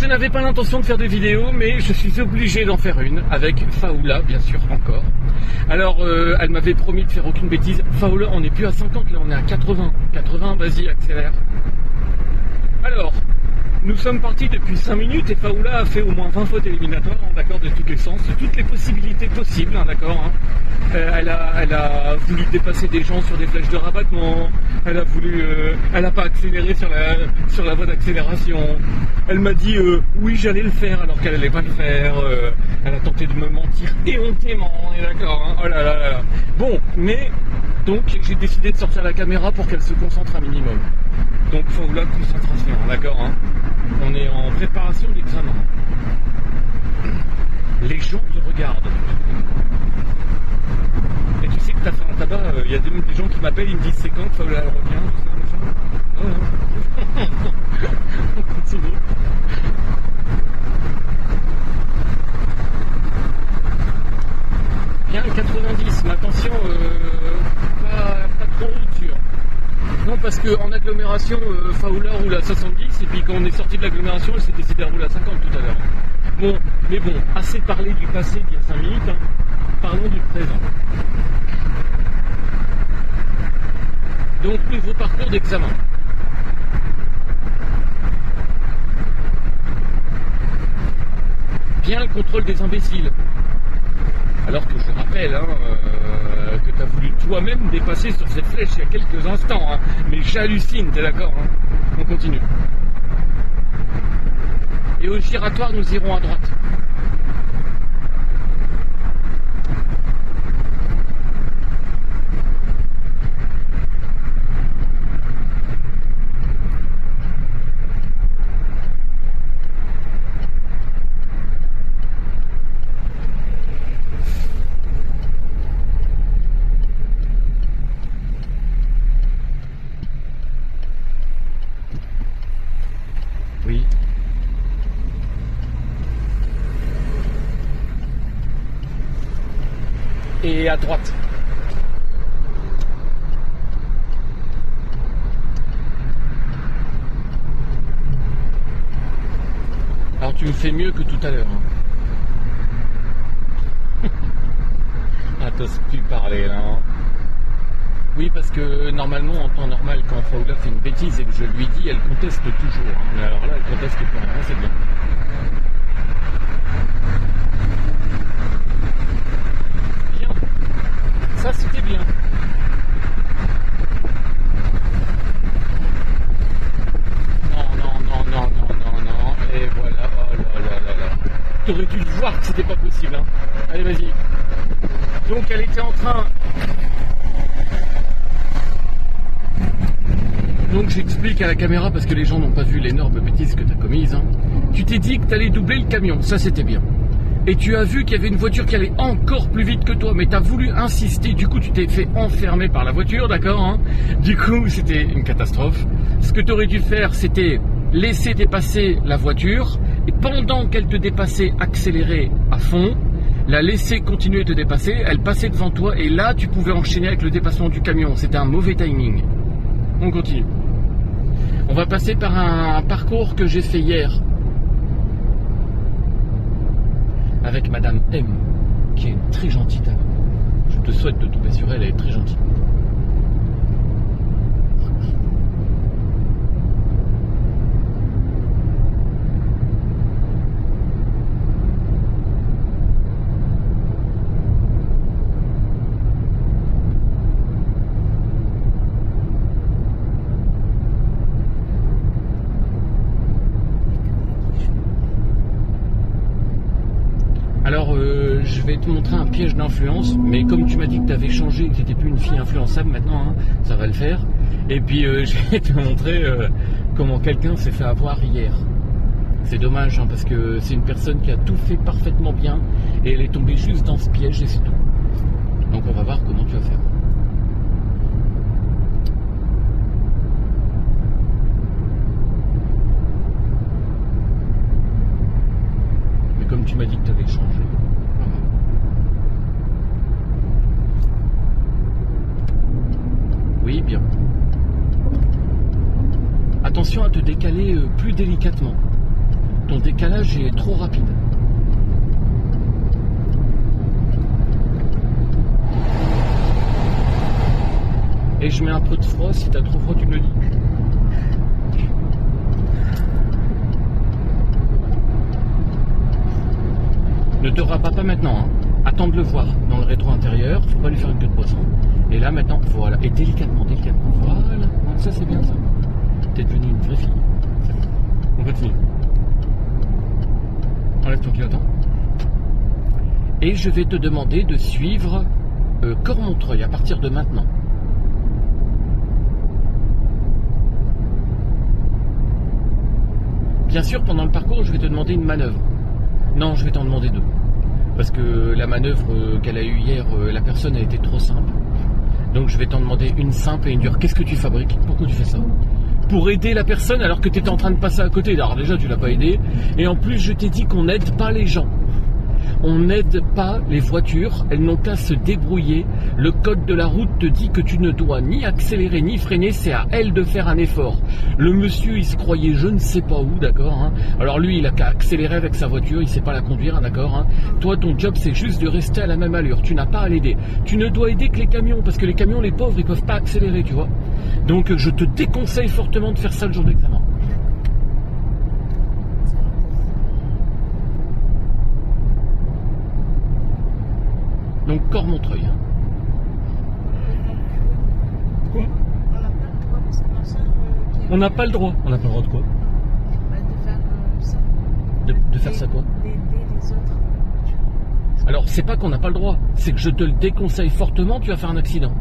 je n'avais pas l'intention de faire de vidéo, mais je suis obligé d'en faire une, avec Faoula, bien sûr, encore. Alors, elle m'avait promis de faire aucune bêtise. Faoula, on n'est plus à 50, là, on est à 80. 80, vas-y, accélère. Alors, nous sommes partis depuis 5 minutes et Faoula a fait au moins 20 fautes éliminatoires, hein, d'accord, de tous les sens, de toutes les possibilités possibles, hein, d'accord. Hein. Elle a voulu dépasser des gens sur des flèches de rabattement, elle a pas accéléré sur la voie d'accélération. Elle m'a dit oui, j'allais le faire alors qu'elle allait pas le faire. Elle a tenté de me mentir éhontément, on est d'accord, hein. Oh là là là là. Bon, mais donc j'ai décidé de sortir la caméra pour qu'elle se concentre un minimum. Donc Faoula, concentration, d'accord, hein. On est en préparation d'examen. Les gens te regardent. Et tu sais que tu as fait un tabac, il y a des gens qui m'appellent, ils me disent c'est quand que Faoula revient, tout ça, machin. Oh, non. On continue. Bien, 90, mais attention, pas trop sûr. Non, parce qu'en agglomération, Faoula roule à 70, et puis quand on est sorti de l'agglomération, elle s'est décidée à rouler à 50 tout à l'heure. Bon, mais bon, assez parlé du passé d'il y a 5 minutes, hein. Parlons du présent. Donc, nouveau parcours d'examen. Bien le contrôle des imbéciles. Alors que je rappelle hein, que tu as voulu toi-même dépasser sur cette flèche il y a quelques instants. Hein. Mais j'hallucine, t'es d'accord hein. On continue. Et au giratoire, nous irons à droite. Oui. Et à droite. Alors tu me fais mieux que tout à l'heure. Hein. Ah, t'oses plus parler là. Hein. Oui, parce que normalement, en temps normal, quand Faoula fait une bêtise et que je lui dis, elle conteste toujours. Hein. Mais alors là, elle conteste plus rien, c'est bien. Bien. Ça, c'était bien. Non. Et voilà. Oh là là là là. T'aurais dû voir que c'était pas possible. Hein. Allez, vas-y. Donc, elle était en train... Donc j'explique à la caméra parce que les gens n'ont pas vu l'énorme bêtise que tu as commise. Hein. Tu t'es dit que tu allais doubler le camion, ça c'était bien. Et tu as vu qu'il y avait une voiture qui allait encore plus vite que toi, mais tu as voulu insister, du coup tu t'es fait enfermer par la voiture, d'accord hein. Du coup c'était une catastrophe. Ce que tu aurais dû faire c'était laisser dépasser la voiture et pendant qu'elle te dépassait, accélérer à fond, la laisser continuer de te dépasser, elle passait devant toi et là tu pouvais enchaîner avec le dépassement du camion. C'était un mauvais timing. On continue. On va passer par un parcours que j'ai fait hier avec Madame M, qui est une très gentille dame. Je te souhaite de tomber sur elle, elle est très gentille. Alors, je vais te montrer un piège d'influence, mais comme tu m'as dit que tu avais changé, que tu n'étais plus une fille influençable maintenant, hein, ça va le faire. Et puis, je vais te montrer comment quelqu'un s'est fait avoir hier. C'est dommage, hein, parce que c'est une personne qui a tout fait parfaitement bien, et elle est tombée juste dans ce piège, et c'est tout. Donc, on va voir comment tu vas faire. Comme tu m'as dit que tu avais changé. Oui, bien. Attention à te décaler plus délicatement. Ton décalage est trop rapide. Et je mets un peu de froid, si t'as trop froid tu me le dis. Ne te râpe pas maintenant, hein. Attends de le voir dans le rétro intérieur, faut pas lui faire une queue de poisson. Et là maintenant, voilà, et délicatement, voilà, ça c'est bien ça. T'es devenue une vraie fille. C'est bon. On continue. Enlève ton clignotant. Et je vais te demander de suivre Cormontreuil à partir de maintenant. Bien sûr, pendant le parcours, je vais te demander une manœuvre. Non, je vais t'en demander deux. Parce que la manœuvre qu'elle a eue hier, la personne a été trop simple. Donc je vais t'en demander une simple et une dure. Qu'est-ce que tu fabriques? Pourquoi tu fais ça? Pour aider la personne alors que tu étais en train de passer à côté. Alors déjà, tu l'as pas aidé. Et en plus, je t'ai dit qu'on n'aide pas les gens. On n'aide pas les voitures, elles n'ont qu'à se débrouiller. Le code de la route te dit que tu ne dois ni accélérer ni freiner, c'est à elles de faire un effort. Le monsieur, il se croyait je ne sais pas où, d'accord, hein. Alors lui, il a qu'à accélérer avec sa voiture, il sait pas la conduire, hein, d'accord, hein. Toi, ton job, c'est juste de rester à la même allure. Tu n'as pas à l'aider. Tu ne dois aider que les camions, parce que les camions, les pauvres, ils peuvent pas accélérer, tu vois. Donc, je te déconseille fortement de faire ça le jour d'examen. Donc Cormontreuil. Quoi? On n'a pas le droit parce que ma soeur... On n'a pas le droit. On n'a pas le droit de quoi? De faire ça. De faire ça quoi? D'aider les autres. Alors c'est pas qu'on n'a pas le droit, c'est que je te le déconseille fortement, tu vas faire un accident.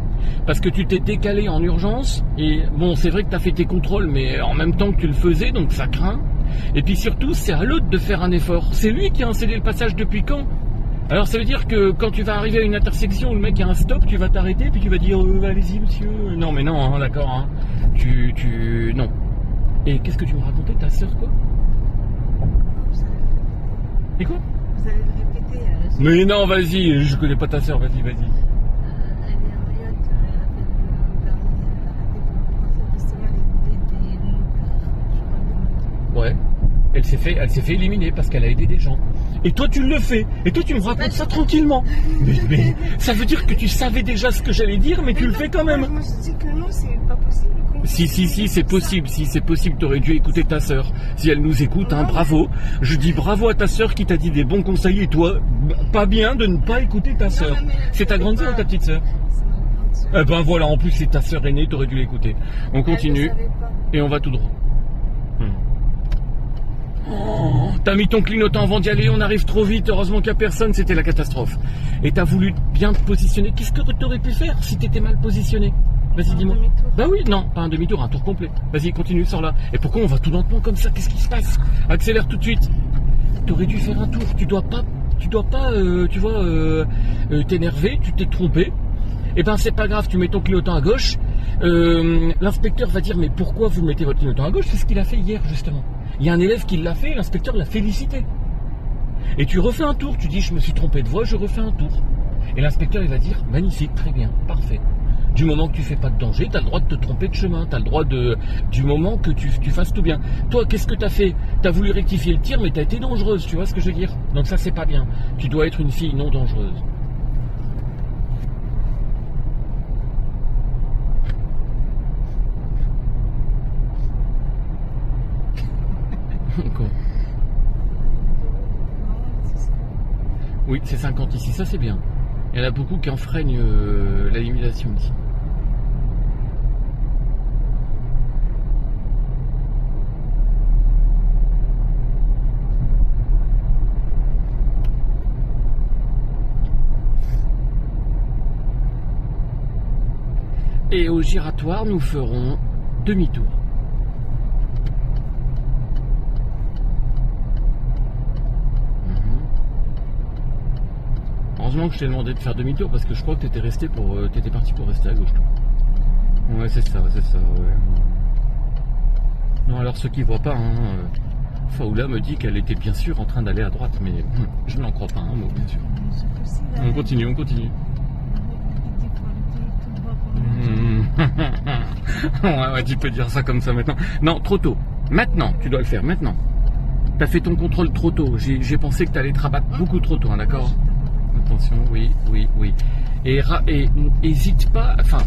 Parce que tu t'es décalé en urgence, et bon c'est vrai que tu as fait tes contrôles, mais en même temps que tu le faisais, donc ça craint. Et puis surtout, c'est à l'autre de faire un effort. C'est lui qui a cédé le passage depuis quand? Alors ça veut dire que quand tu vas arriver à une intersection où le mec a un stop, tu vas t'arrêter puis tu vas dire allez-y monsieur. Non mais non, hein, d'accord, hein. Non. Et qu'est-ce que tu me racontais, ta sœur quoi? Et quoi? Vous allez le répéter. Mais non, vas-y, je connais pas ta sœur, vas-y. Elle est en Mayotte, elle a fait le permis, elle a raté pour le festival et des Ouais. Elle s'est fait éliminer parce qu'elle a aidé des gens. Et toi tu le fais. Et toi tu me racontes ça tranquillement. Mais ça veut dire que tu savais déjà ce que j'allais dire, mais tu le fais quand même. Moi je dis que non, c'est pas possible. Si, c'est possible. Si c'est possible, t'aurais dû écouter ta sœur. Si elle nous écoute, hein, bravo. Je dis bravo à ta sœur qui t'a dit des bons conseils et toi, pas bien de ne pas écouter ta sœur. C'est ta grande sœur ou ta petite sœur? Eh ben voilà, en plus c'est ta sœur aînée, t'aurais dû l'écouter. On continue et on va tout droit. Oh, t'as mis ton clignotant avant d'y aller, on arrive trop vite, heureusement qu'il n'y a personne, c'était la catastrophe. Et t'as voulu bien te positionner, qu'est-ce que t'aurais pu faire si t'étais mal positionné? Vas-y, dis-moi. Bah oui, non, pas un demi-tour, un tour complet. Vas-y, continue, sors là. Et pourquoi on va tout lentement comme ça? Qu'est-ce qui se passe? Accélère tout de suite. T'aurais dû faire un tour, tu dois pas, tu vois, t'énerver, tu t'es trompé. Eh ben c'est pas grave, tu mets ton clignotant à gauche. L'inspecteur va dire mais pourquoi vous mettez votre clignotant à gauche? C'est ce qu'il a fait hier justement. Il y a un élève qui l'a fait, l'inspecteur l'a félicité. Et tu refais un tour, tu dis je me suis trompé de voie, je refais un tour. Et l'inspecteur il va dire magnifique, très bien, parfait. Du moment que tu fais pas de danger, tu as le droit de te tromper de chemin, tu as le droit du moment que tu fasses tout bien. Toi, qu'est-ce que tu as fait? Tu as voulu rectifier le tir, mais tu as été dangereuse, tu vois ce que je veux dire? Donc ça c'est pas bien. Tu dois être une fille non dangereuse. Quoi? Oui, c'est 50 ici, ça c'est bien. Il y en a beaucoup qui enfreignent la limitation ici. Et au giratoire, nous ferons demi-tour. Heureusement que je t'ai demandé de faire demi-tour parce que je crois que t'étais parti pour rester à gauche. Toi. Ouais, c'est ça, ouais. Non, alors ceux qui voient pas, Faoula me dit qu'elle était bien sûr en train d'aller à droite, mais je n'en crois pas un mot, bien sûr. On continue. Ouais, tu peux dire ça comme ça maintenant. Non, trop tôt. Maintenant, tu dois le faire, maintenant. T'as fait ton contrôle trop tôt. J'ai pensé que t'allais te rabattre beaucoup trop tôt, hein, d'accord? Attention, oui, oui, oui. Et hésite pas, enfin,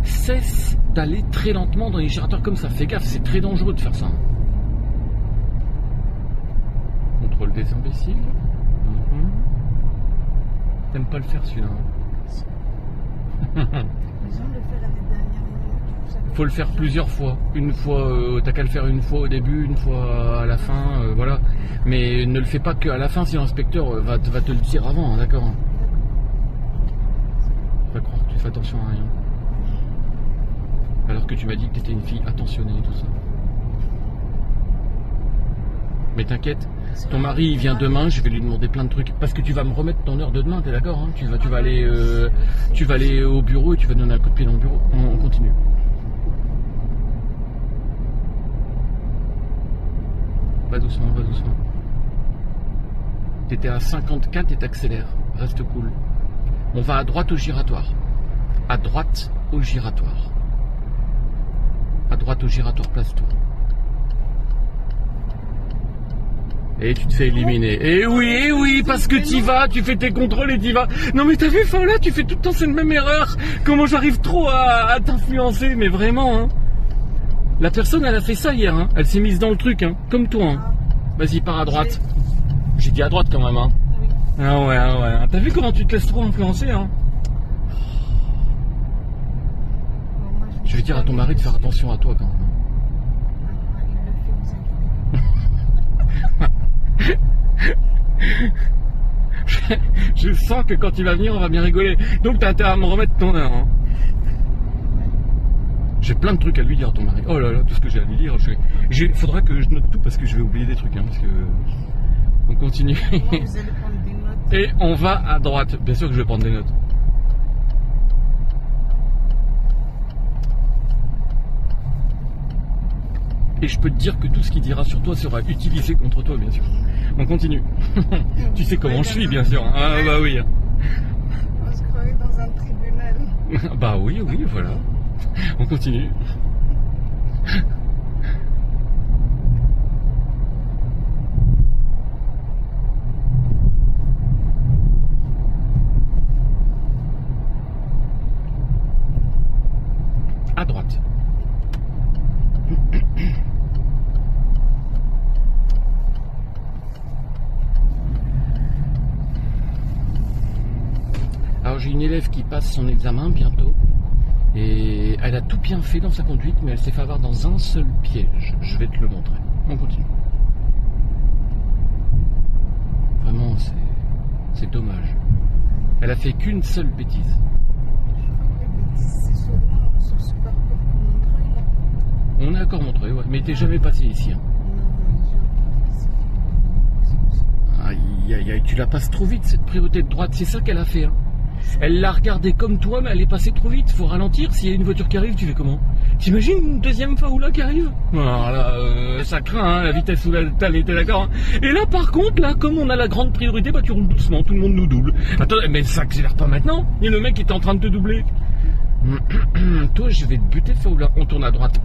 cesse d'aller très lentement dans les girateurs comme ça. Fais gaffe, c'est très dangereux de faire ça. Contrôle des imbéciles. T'aimes pas le faire celui-là, hein? Faut le faire plusieurs fois. Une fois, t'as qu'à le faire une fois au début, une fois à la fin, voilà. Mais ne le fais pas qu'à la fin, sinon l'inspecteur va te le dire avant, hein, d'accord? Faut croire que tu fais attention à rien. Alors que tu m'as dit que t'étais une fille attentionnée et tout ça. Mais t'inquiète, ton mari il vient demain, je vais lui demander plein de trucs. Parce que tu vas me remettre ton heure de demain, t'es d'accord, hein? Tu vas aller au bureau et tu vas donner un coup de pied dans le bureau. On continue. Va doucement, va doucement. T'étais à 54 et t'accélères. Reste cool. On va à droite au giratoire. À droite au giratoire. À droite au giratoire, place-toi. Et tu te fais éliminer. Et oui, parce que t'y vas, tu fais tes contrôles et t'y vas. Non mais t'as vu, Faoula, tu fais tout le temps cette même erreur. Comment j'arrive trop à t'influencer, mais vraiment, hein. La personne, elle a fait ça hier, hein. Elle s'est mise dans le truc, hein. Comme toi, hein. Vas-y, pars à droite. J'ai dit à droite quand même, hein. Ah ouais, ah ouais. T'as vu comment tu te laisses trop influencer, hein. Je vais dire à ton mari de faire attention à toi quand même. Je sens que quand il va venir, on va bien rigoler. Donc t'as intérêt à me remettre ton heure, hein. J'ai plein de trucs à lui dire à ton mari. Oh là là, tout ce que j'ai à lui dire. Faudra que je note tout parce que je vais oublier des trucs, hein, parce que... On continue. Vous allez prendre des notes. Et on va à droite. Bien sûr que je vais prendre des notes. Et je peux te dire que tout ce qu'il dira sur toi sera utilisé contre toi, bien sûr. On continue. Tu sais comment je suis, bien sûr. Ah bah oui. On se croirait dans un tribunal. Bah oui, oui, voilà. On continue. À droite. Alors j'ai une élève qui passe son examen bientôt et elle a tout bien fait dans sa conduite, mais elle s'est fait avoir dans un seul piège. Je vais te le montrer. On continue. Vraiment, c'est dommage. Elle a fait qu'une seule bêtise. C'est souvent sur ce parcours qu'on Montreuil. On est d'accord Montreuil, ouais. Mais t'es jamais passé ici, hein. Aïe aïe aïe, tu la passes trop vite cette priorité de droite, c'est ça qu'elle a fait, hein. Elle l'a regardé comme toi, mais elle est passée trop vite. Faut ralentir. S'il y a une voiture qui arrive, tu fais comment? T'imagines une deuxième Faoula qui arrive? Alors là, ça craint, hein, la vitesse où t'es d'accord, hein. Et là, par contre, là, comme on a la grande priorité, bah tu roules doucement, tout le monde nous double. Attends, mais ça accélère pas maintenant. Et le mec est en train de te doubler. Toi, je vais te buter, Faoula. On tourne à droite.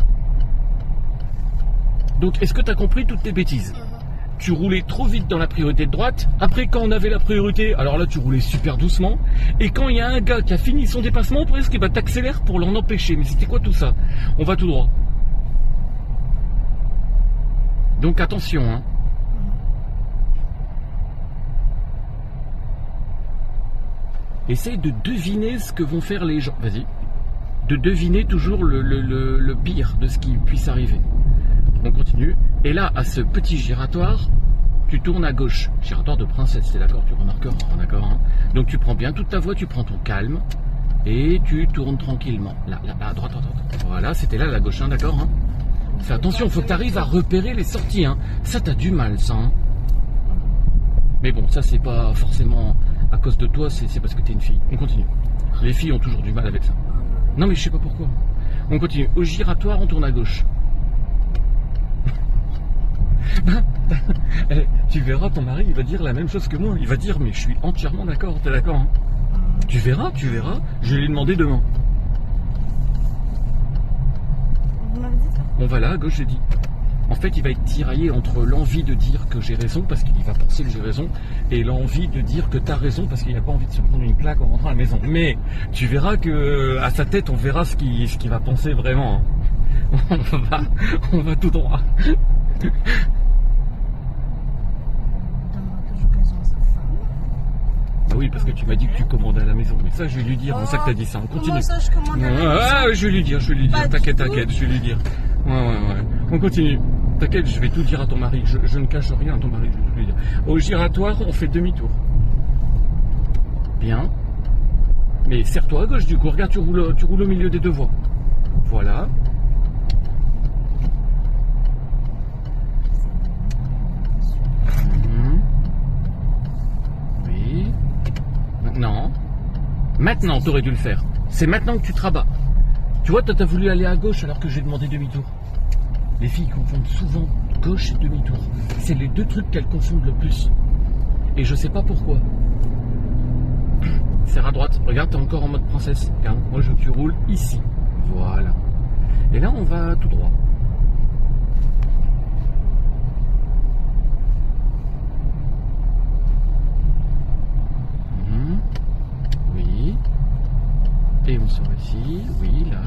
Donc, est-ce que t'as compris toutes tes bêtises? Tu roulais trop vite dans la priorité de droite. Après, quand on avait la priorité, alors là, tu roulais super doucement. Et quand il y a un gars qui a fini son dépassement, presque, il va t'accélérer pour l'en empêcher. Mais c'était quoi tout ça? On va tout droit. Donc attention, hein. Essaye de deviner ce que vont faire les gens. Vas-y. De deviner toujours le pire de ce qui puisse arriver. On continue. Et là, à ce petit giratoire, tu tournes à gauche. Giratoire de princesse, c'est d'accord, tu remarqueras, d'accord, hein. Donc tu prends bien toute ta voie, tu prends ton calme et tu tournes tranquillement. Là, à droite, à droite. Voilà, c'était là, la gauche, hein, d'accord, hein. Fais attention, faut que tu arrives à repérer les sorties, hein. Ça, t'as du mal, ça, hein. Mais bon, ça, c'est pas forcément à cause de toi, c'est parce que t'es une fille. On continue. Les filles ont toujours du mal avec ça. Non, mais je sais pas pourquoi. On continue. Au giratoire, on tourne à gauche. Tu verras, ton mari, il va dire la même chose que moi. Il va dire, mais je suis entièrement d'accord, t'es d'accord, hein? Tu verras, je vais lui demander demain. Vous m'avez dit ça? On va là, à gauche, j'ai dit. En fait, il va être tiraillé entre l'envie de dire que j'ai raison, parce qu'il va penser que j'ai raison, et l'envie de dire que tu as raison, parce qu'il n'a pas envie de se prendre une claque en rentrant à la maison. Mais tu verras que à sa tête, on verra ce qu'il va penser vraiment. On va tout droit. Ah oui, parce que tu m'as dit que tu commandais à la maison. Mais ça, je vais lui dire. C'est ça que tu as dit ça. On continue. Comment ça, je commande à la maison? Je vais lui dire. T'inquiète, je vais lui dire. Ouais. On continue. T'inquiète, je vais tout dire à ton mari. Je ne cache rien à ton mari, je vais tout lui dire. Au giratoire, on fait demi-tour. Bien. Mais serre-toi à gauche du coup. Regarde, tu roules au milieu des deux voies. Voilà. Oui. Maintenant, t'aurais dû le faire. C'est maintenant que tu te rabats. Tu vois, toi, t'as voulu aller à gauche alors que j'ai demandé demi-tour. Les filles confondent souvent gauche et demi-tour. C'est les deux trucs qu'elles confondent le plus. Et je sais pas pourquoi. Serre à droite. Regarde, t'es encore en mode princesse. Regarde, moi je veux que tu roules ici. Voilà. Et là, on va tout droit. Oui. Et on sort ici. Oui, là.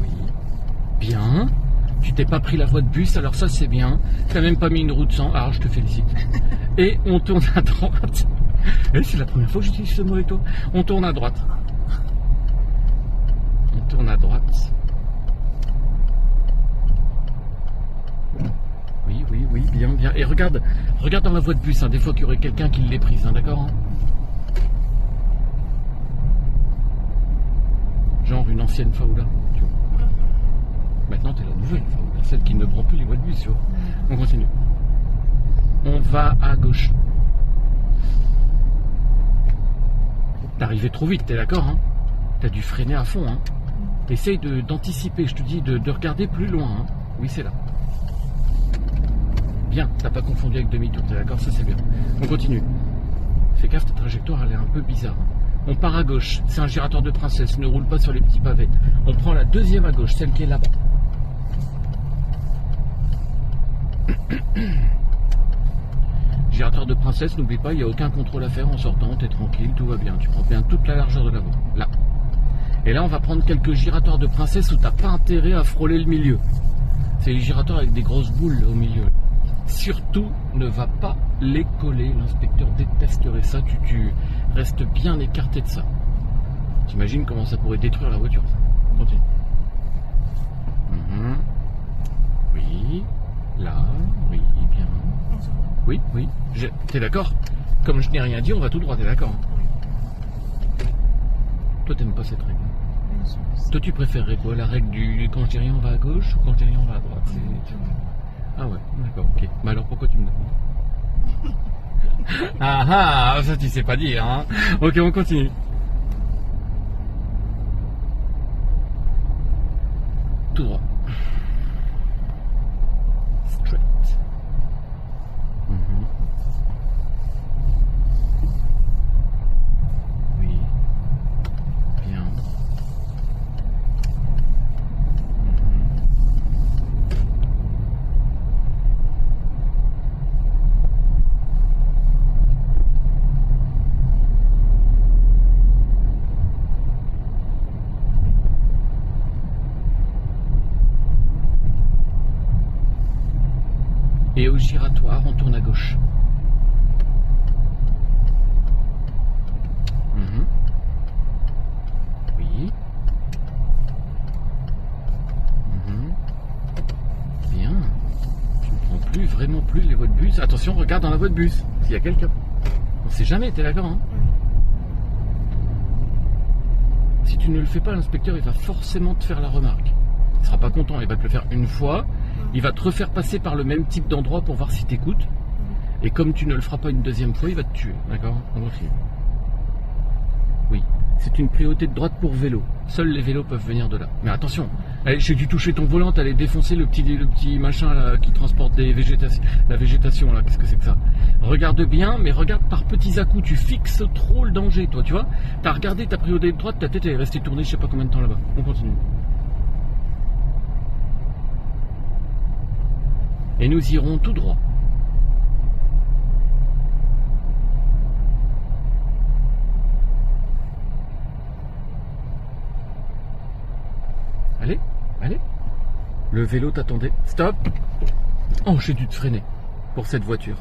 Oui. Bien. Tu t'es pas pris la voie de bus, alors ça c'est bien. T'as même pas mis une route sans. Alors je te félicite. Et on tourne à droite. Et c'est la première fois que j'utilise ce mot avec toi. On tourne à droite. On tourne à droite. Oui, bien. Et regarde dans la voie de bus, hein, des fois qu'il y aurait quelqu'un qui l'ait prise, hein, d'accord hein. Genre une ancienne Faoula, tu vois. Maintenant, t'es la nouvelle Faoula, celle qui ne prend plus les voies de bus, tu vois. On continue. On va à gauche. T'es arrivé trop vite, t'es d'accord hein. T'as dû freiner à fond, hein. Essaye d'anticiper, je te dis, de regarder plus loin, hein. Oui, c'est là. Bien, t'as pas confondu avec demi-tour, t'es d'accord, ça c'est bien. On continue. Fais gaffe, ta trajectoire, elle est un peu bizarre. On part à gauche, c'est un giratoire de princesse, ne roule pas sur les petits pavés. On prend la deuxième à gauche, celle qui est là-bas. Giratoire de princesse, n'oublie pas, il n'y a aucun contrôle à faire en sortant, t'es tranquille, tout va bien. Tu prends bien toute la largeur de la voie, là. Et là, on va prendre quelques giratoires de princesse où t'as pas intérêt à frôler le milieu. C'est les giratoires avec des grosses boules au milieu. Surtout, ne va pas les coller. L'inspecteur détesterait ça. Tu restes bien écarté de ça. T'imagines comment ça pourrait détruire la voiture, ça. Continue. Oui. Là. Oui, bien. Oui. T'es d'accord? Comme je n'ai rien dit, on va tout droit, t'es d'accord? Toi, t'aimes pas cette règle? Toi, tu préférerais quoi? La règle du quand je dis rien, on va à gauche ou quand je dis rien, on va à droite? Ah ouais, d'accord, ok. Mais alors pourquoi tu me demandes? Ça tu sais pas dire, hein. Ok, on continue. Tout droit. Straight. Oui. Bien. Et au giratoire, on tourne à gauche. Oui. Bien. Tu ne prends vraiment plus les voies de bus. Attention, regarde dans la voie de bus, s'il y a quelqu'un. On sait jamais, t'es d'accord hein? Si tu ne le fais pas, l'inspecteur, il va forcément te faire la remarque. Il sera pas content, il va te le faire une fois. Il va te refaire passer par le même type d'endroit pour voir si t'écoutes. Et comme tu ne le feras pas une deuxième fois, il va te tuer. D'accord? On continue. Oui. C'est une priorité de droite pour vélo. Seuls les vélos peuvent venir de là. Mais attention, j'ai dû toucher ton volant, t'allais défoncer le petit machin là qui transporte la végétation là. Qu'est-ce que c'est que ça? Regarde bien, mais regarde par petits à-coups. Tu fixes trop le danger, toi, tu vois? T'as regardé ta priorité de droite, ta tête est restée tournée je sais pas combien de temps là-bas. On continue. Et nous irons tout droit. Allez, allez. Le vélo t'attendait. Stop. Oh, j'ai dû te freiner pour cette voiture.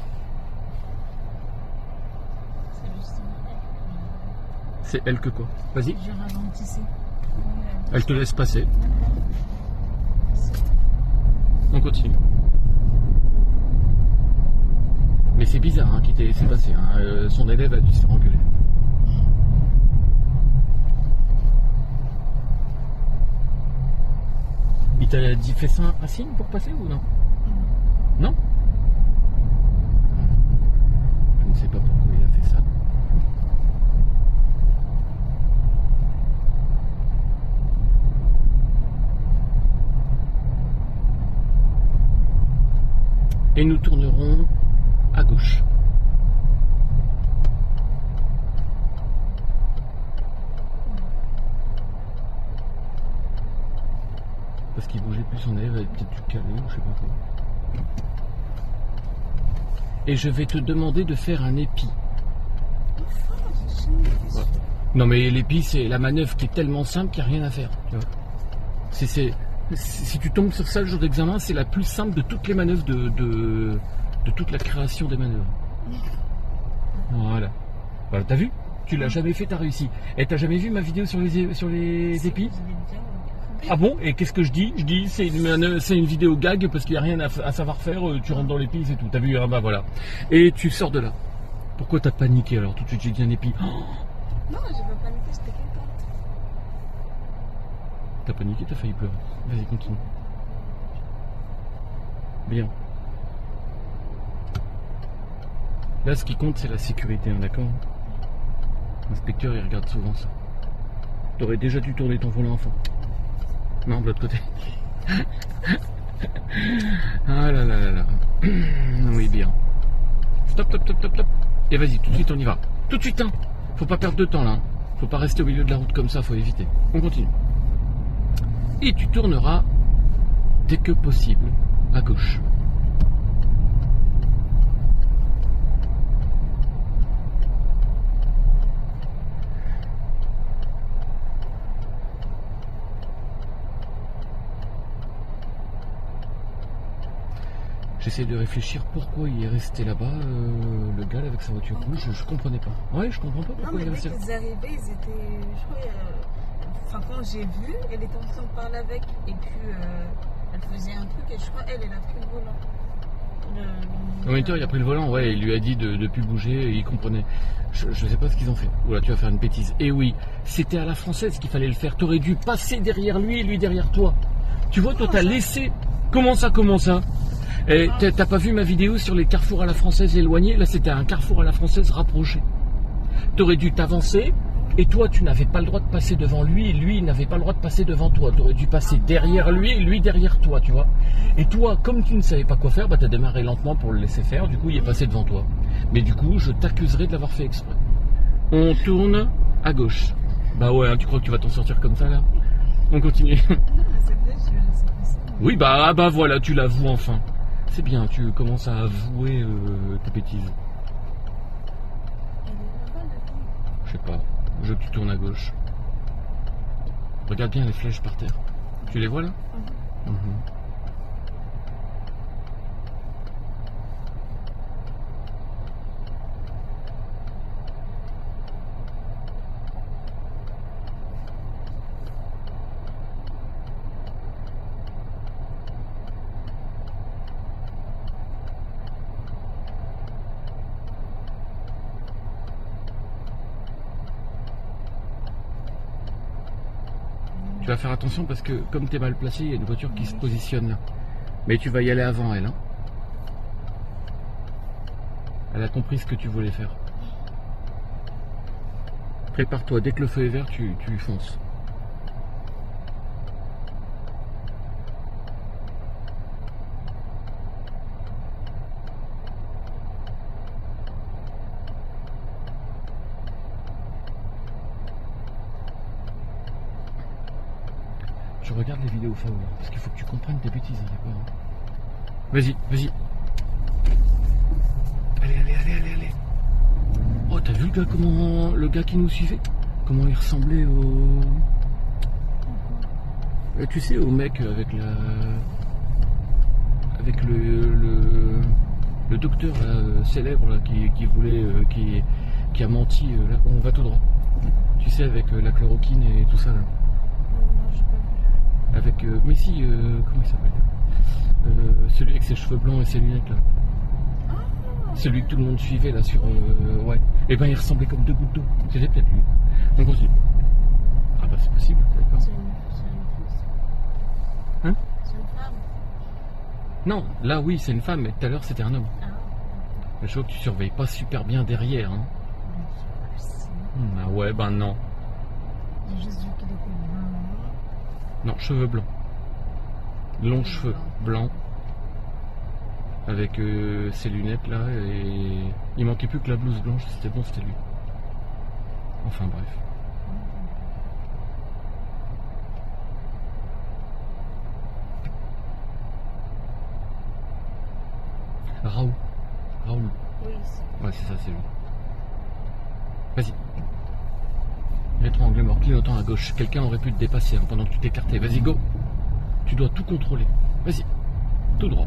C'est justement C'est elle que quoi? Vas-y. elle. Je ralentissais. Elle te laisse passer. On continue. Mais c'est bizarre hein, qu'il t'ait laissé passer. Hein. Son élève a dû se faire engueuler. Il t'a dit fais ça un signe pour passer ou non? Non? Je ne sais pas pourquoi il a fait ça. Et nous tournerons à gauche. Parce qu'il bougeait plus son élève, elle avait peut-être dû caler ou je sais pas quoi. Et je vais te demander de faire un épi. Ouais. Non mais l'épi c'est la manœuvre qui est tellement simple qu'il n'y a rien à faire. Tu vois. Si tu tombes sur ça le jour d'examen, c'est la plus simple de toutes les manœuvres de toute la création des manœuvres. Voilà. Voilà, t'as vu? Tu l'as jamais fait, t'as réussi. Et t'as jamais vu ma vidéo sur les épis? Ah bon? Et qu'est-ce que je dis? Je dis c'est une vidéo gag parce qu'il n'y a rien à savoir faire, tu rentres dans l'épi, c'est tout. T'as vu? Ah bah voilà. Et tu sors de là. Pourquoi t'as paniqué alors tout de suite j'ai dit un épi? Oh, Non, j'ai pas paniqué, j'étais contente. t'as paniqué, t'as failli pleurer. Vas-y, continue. Bien. Là, ce qui compte, c'est la sécurité, hein, d'accord? L'inspecteur, il regarde souvent ça. T'aurais déjà dû tourner ton volant enfant. Non, de l'autre côté. Ah là là là là. Oui, bien. Stop, stop, stop, stop, stop. Et vas-y, tout de suite, on y va. Tout de suite, hein. Faut pas perdre de temps, là. Faut pas rester au milieu de la route comme ça, faut éviter. On continue. Et tu tourneras, dès que possible, à gauche. J'essaie de réfléchir pourquoi il est resté là-bas, le gars là, avec sa voiture rouge, je comprenais pas. Ouais, je comprends pas Non, pourquoi mais il est dès resté là. qu'ils arrivaient, ils étaient. Je crois. Enfin, quand j'ai vu, elle était en train de parler avec. Et puis, elle faisait un truc. Et je crois, elle a pris le volant. Le moniteur, il a pris le volant, ouais, il lui a dit de plus bouger, et il comprenait. Je sais pas ce qu'ils ont fait. Oula, tu vas faire une bêtise. Et oui, c'était à la française qu'il fallait le faire. T'aurais dû passer derrière lui et lui derrière toi. Tu vois, toi, t'as laissé. Comment ça? Et t'as pas vu ma vidéo sur les carrefours à la française éloignés? Là, c'était un carrefour à la française rapproché. T'aurais dû t'avancer, et toi, tu n'avais pas le droit de passer devant lui, et lui, il n'avait pas le droit de passer devant toi. T'aurais dû passer derrière lui, et lui derrière toi, tu vois. Et toi, comme tu ne savais pas quoi faire, bah, t'as démarré lentement pour le laisser faire, du coup, il est passé devant toi. Mais du coup, je t'accuserai de l'avoir fait exprès. On tourne à gauche. Bah ouais, hein, tu crois que tu vas t'en sortir comme ça, là? On continue. Non, mais c'est vrai, je sais pas ça. Oui, bah voilà, tu l'avoues enfin. C'est bien, tu commences à avouer tes bêtises. Elle est là-bas, la fille. Je sais pas, je veux que tu tournes à gauche. Regarde bien les flèches par terre. Tu les vois là? Mhm. Tu vas faire attention parce que comme tu es mal placé, il y a une voiture qui se positionne là. Mais tu vas y aller avant elle. Hein. Elle a compris ce que tu voulais faire. Prépare-toi, dès que le feu est vert, tu fonces. Je regarde les vidéos Faoula, parce qu'il faut que tu comprennes tes bêtises, hein, d'accord? Vas-y, vas-y. Allez. Oh, t'as vu le gars qui nous suivait? Comment il ressemblait au... Tu sais, au mec avec le docteur là, célèbre là, qui voulait... qui a menti. Là, on va tout droit. Tu sais, avec la chloroquine et tout ça là. Avec... mais si, comment il s'appelle? Celui avec ses cheveux blancs et ses lunettes là. Celui que tout le monde suivait là sur... ouais. Et ben il ressemblait comme deux gouttes d'eau. C'était peut-être lui. On continue. Ah bah c'est possible, d'accord. C'est une fausse. Hein? C'est une femme. Non, là oui c'est une femme, mais tout à l'heure c'était un homme. Ah. Je vois que tu surveilles pas super bien derrière. Hein. Ah ouais, ben non. J'ai juste vu qu'il était blanc. Non, cheveux blancs. Longs cheveux blancs. Avec ses lunettes là et il manquait plus que la blouse blanche, c'était bon, c'était lui. Enfin bref. Raoul. Oui, Ouais, c'est ça, c'est lui. Vas-y. Rétro-angle mort, clignotant à gauche. Quelqu'un aurait pu te dépasser hein, pendant que tu t'écartais. Vas-y, go. Tu dois tout contrôler. Vas-y. Tout droit.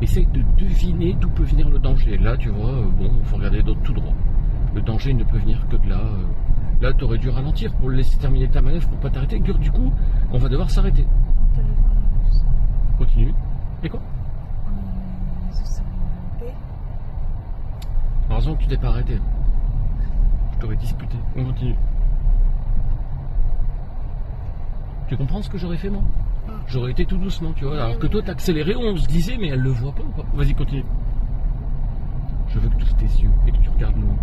Essaye de deviner d'où peut venir le danger. Là, tu vois, bon, il faut regarder d'autres tout droit. Le danger ne peut venir que de là. Là, tu aurais dû ralentir pour le laisser terminer ta manœuvre pour pas t'arrêter. Du coup, on va devoir s'arrêter. Continue. Et quoi? Heureusement que tu t'es pas arrêté. Je t'aurais disputé. On continue. Tu comprends ce que j'aurais fait moi? J'aurais été tout doucement, tu vois. Alors que toi, t'as accéléré, on se disait, mais elle le voit pas ou pas? Vas-y, continue. Je veux que tu ouvres tes yeux et que tu regardes loin.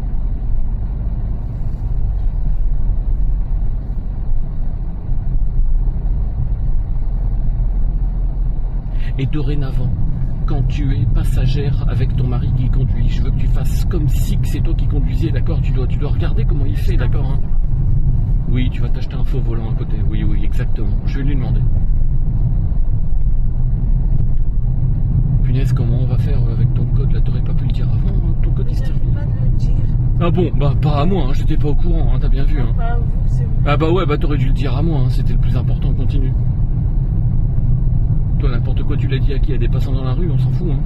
Et dorénavant, quand tu es passagère avec ton mari qui conduit, je veux que tu fasses comme si que c'est toi qui conduisais, d'accord? Tu dois regarder comment il fait, d'accord hein? Oui, tu vas t'acheter un faux volant à côté. Oui, exactement. Je vais lui demander. Punaise, comment on va faire avec ton code là? T'aurais pas pu le dire avant, hein? Ton code il se termine. Pas de le dire. Ah bon, bah pas à moi, hein. J'étais pas au courant, hein. T'as bien vu. Hein. Pas à vous, c'est vous. Ah bah ouais, bah t'aurais dû le dire à moi, hein. C'était le plus important, continue. Toi, n'importe quoi, tu l'as dit à qui? À des passants dans la rue, on s'en fout. Hein.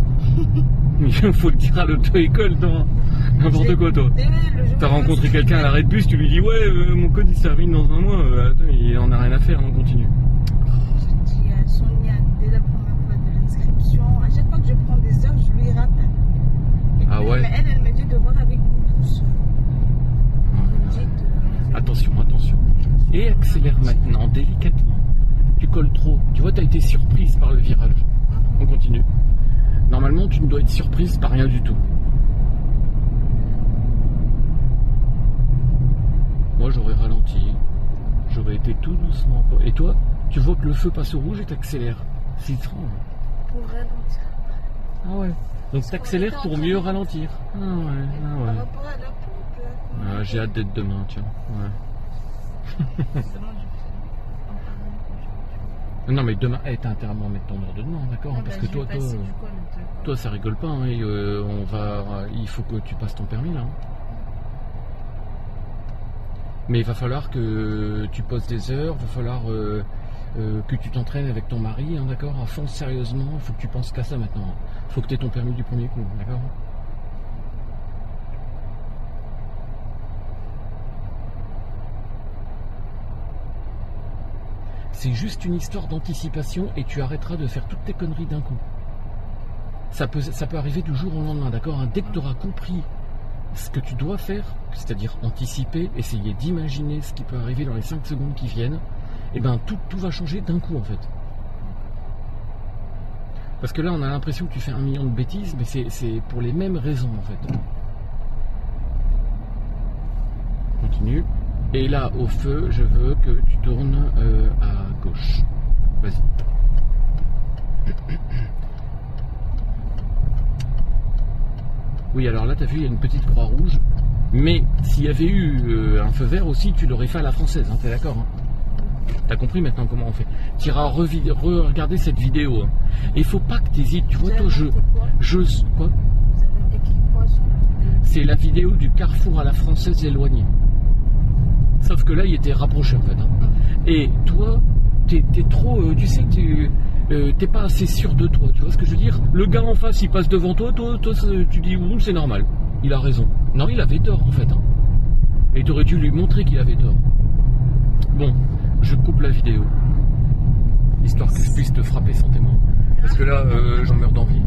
Il faut le dire à l'auto-école, toi. N'importe quoi, toi. T'as rencontré quelqu'un à l'arrêt de bus, tu lui dis ouais, mon code il se termine dans un mois. Attends, il en a rien à faire, on continue. Je dis à Sonia dès la première fois de l'inscription, à chaque fois que je prends des heures, je lui rappelle. Ah ouais. Mais elle me dit de voir avec vous tous. Vous dites, attention. Et accélère maintenant, délicatement. Tu colles trop. Tu vois, t'as été surprise par le virage. On continue. Normalement, tu ne dois être surprise par rien du tout. Moi, j'aurais ralenti. J'aurais été tout doucement. Et toi, tu vois que le feu passe au rouge et t'accélères. C'est étrange. pour ralentir. Ah ouais. Donc t'accélères pour mieux ralentir. Ah ouais. Par rapport à la pompe, là. J'ai hâte d'être demain, tiens. Ouais. Non mais demain, t'as intérêt à m'en mettre ton heure de demain, d'accord? Parce que toi ça rigole pas, hein, et, il faut que tu passes ton permis là. Hein. Mais il va falloir que tu poses des heures, il va falloir que tu t'entraînes avec ton mari, hein, d'accord? À fond, sérieusement, il faut que tu penses qu'à ça maintenant. Il faut que tu aies ton permis du premier coup, d'accord? C'est juste une histoire d'anticipation et tu arrêteras de faire toutes tes conneries d'un coup. Ça peut arriver du jour au lendemain, d'accord? Hein? Dès que tu auras compris ce que tu dois faire, c'est-à-dire anticiper, essayer d'imaginer ce qui peut arriver dans les 5 secondes qui viennent, et ben tout va changer d'un coup en fait. Parce que là on a l'impression que tu fais 1 million de bêtises, mais c'est pour les mêmes raisons en fait. Continue. Et là, au feu, je veux que tu tournes à gauche. Vas-y. Oui, alors là, t'as vu, il y a une petite croix rouge. Mais s'il y avait eu un feu vert aussi, tu l'aurais fait à la française, hein, t'es d'accord hein? T'as compris maintenant comment on fait. Tu iras regarder cette vidéo. Hein. Et il faut pas que tu hésites. Tu vois, toi, quoi Vous avez écrit quoi sur la vidéo? C'est la vidéo du carrefour à la française éloignée. Sauf que là, il était rapproché en fait. Hein. Et toi, t'es trop, tu sais, t'es pas assez sûr de toi. Tu vois ce que je veux dire? Le gars en face, il passe devant toi, tu dis, c'est normal. Il a raison. Non, il avait tort en fait. Hein. Et tu aurais dû lui montrer qu'il avait tort. Bon, je coupe la vidéo. Histoire que je puisse te frapper sans témoin. Parce que là, j'en meurs d'envie.